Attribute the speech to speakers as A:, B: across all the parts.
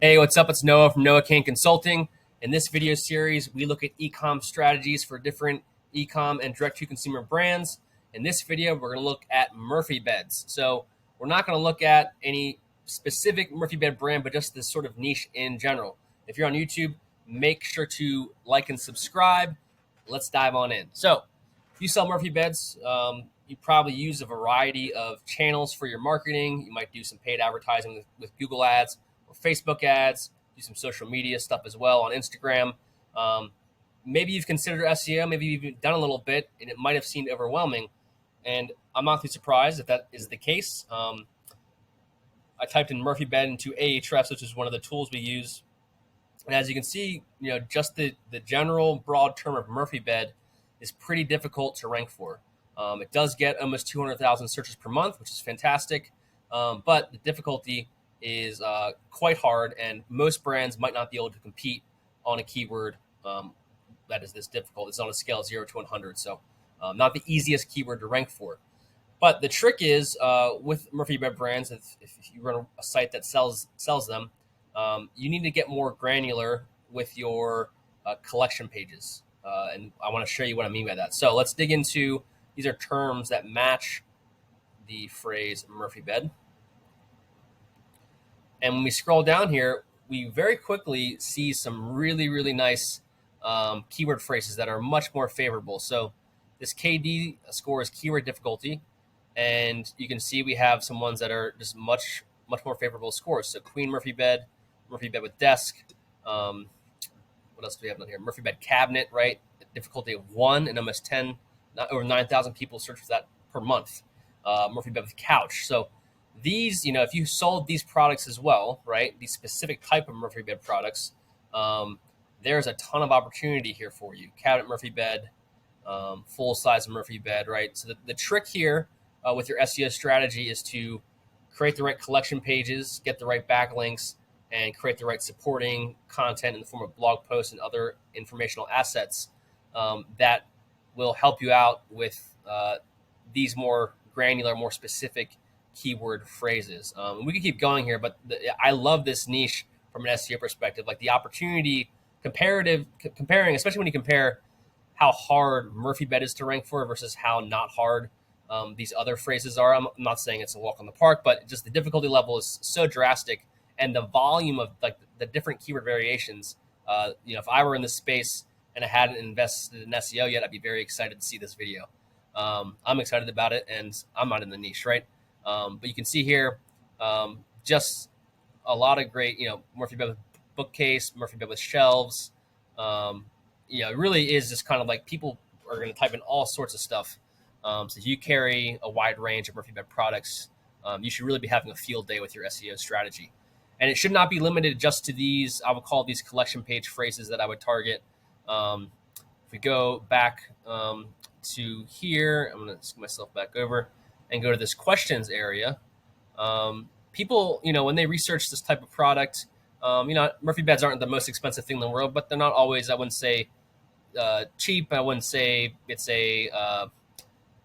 A: Hey, what's up? It's Noah from Noah Kane Consulting. In this video series, we look at e-com strategies for different e-com and direct-to-consumer brands. In this video, we're going to look at Murphy beds. So we're not going to look at any specific Murphy bed brand, but just this sort of niche in general. If you're on YouTube, make sure to like and subscribe. Let's dive on in. So if you sell Murphy beds, you probably use a variety of channels for your marketing. You might do some paid advertising with Google ads, Facebook ads, do some social media stuff as well on Instagram. Maybe you've considered SEO, maybe you've done a little bit, and it might have seemed overwhelming. And I'm not too surprised if that is the case. I typed in Murphy bed into Ahrefs, which is one of the tools we use. And as you can see, just the general broad term of Murphy bed is pretty difficult to rank for. It does get almost 200,000 searches per month, which is fantastic. But the difficulty is quite hard, and most brands might not be able to compete on a keyword that is this difficult. It's on a scale of 0 to 100, so not the easiest keyword to rank for. But the trick is with Murphy bed brands, if you run a site that sells them, you need to get more granular with your collection pages, and I want to show you what I mean by that. So let's dig into, these are terms that match the phrase Murphy bed. And when we scroll down here, we very quickly see some really, really nice keyword phrases that are much more favorable. So this KD score is keyword difficulty. And you can see we have some ones that are just much more favorable scores. So Queen Murphy bed with desk. What else do we have on here? Murphy bed cabinet, right? Difficulty of 1 and almost 10, over 9,000 people search for that per month. Murphy bed with couch. So these, if you sold these products as well, right, these specific type of Murphy bed products, there's a ton of opportunity here for you. Cabinet Murphy bed, full size Murphy bed, right? So the trick here with your SEO strategy is to create the right collection pages, get the right backlinks, and create the right supporting content in the form of blog posts and other informational assets that will help you out with these more granular, more specific keyword phrases. We can keep going here, but I love this niche from an SEO perspective, like the opportunity comparing, especially when you compare how hard Murphy bed is to rank for versus how not hard these other phrases are. I'm not saying it's a walk on the park, but just the difficulty level is so drastic, and the volume of like the different keyword variations. If I were in this space and I hadn't invested in SEO yet, I'd be very excited to see this video. I'm excited about it, and I'm not in the niche, right? But you can see here just a lot of great, Murphy bed with bookcase, Murphy bed with shelves. It really is just kind of like people are going to type in all sorts of stuff. So if you carry a wide range of Murphy bed products, you should really be having a field day with your SEO strategy. And it should not be limited just to these, I would call these collection page phrases that I would target. If we go back to here, I'm going to scoot myself back over and go to this questions area. People, when they research this type of product, Murphy beds aren't the most expensive thing in the world, but they're not always, I wouldn't say cheap. I wouldn't say it's a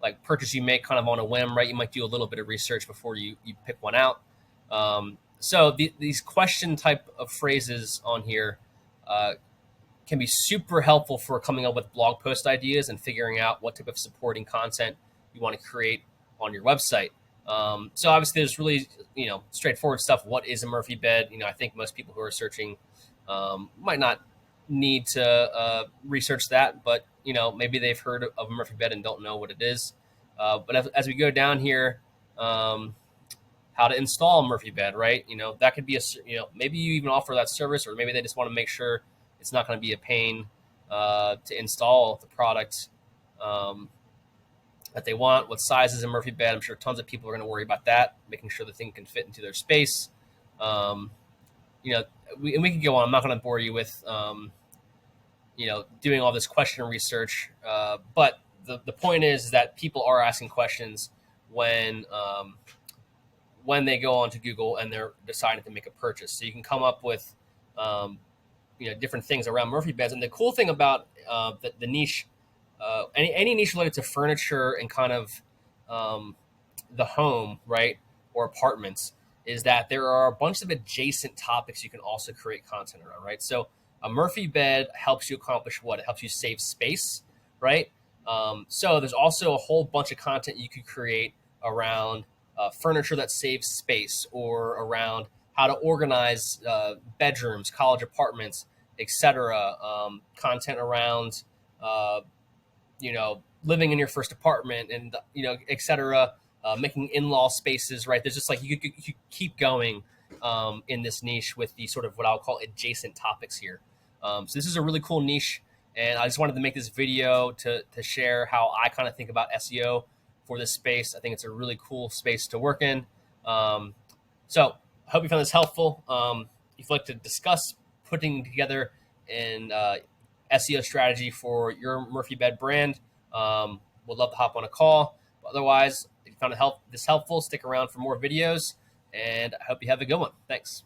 A: like purchase you make kind of on a whim, right? You might do a little bit of research before you pick one out. So these question type of phrases on here can be super helpful for coming up with blog post ideas and figuring out what type of supporting content you want to create on your website. So obviously there's really, straightforward stuff. What is a Murphy bed? I think most people who are searching might not need to research that, but, maybe they've heard of a Murphy bed and don't know what it is. But as we go down here, how to install a Murphy bed, right? That could be maybe you even offer that service, or maybe they just want to make sure it's not going to be a pain to install the product that they want. What size is a Murphy bed? I'm sure tons of people are going to worry about that, making sure the thing can fit into their space. We can go on. I'm not going to bore you with, doing all this question research. But the point is that people are asking questions when they go onto Google and they're deciding to make a purchase. So you can come up with, different things around Murphy beds. And the cool thing about the niche, any niche related to furniture and kind of the home, right, or apartments, is that there are a bunch of adjacent topics you can also create content around, right? So a Murphy bed helps you accomplish what? It helps you save space, right? So there's also a whole bunch of content you could create around furniture that saves space, or around how to organize bedrooms, college apartments, etc. Content around uh, living in your first apartment, and etc. Making in-law spaces, right? There's just like you keep going in this niche with the sort of what I'll call adjacent topics here. So this is a really cool niche, and I just wanted to make this video to share how I kind of think about SEO for this space. I think it's a really cool space to work in. So I hope you found this helpful. If you'd like to discuss putting together an SEO strategy for your Murphy bed brand, would love to hop on a call. But otherwise, if you found this helpful, stick around for more videos, and I hope you have a good one. Thanks.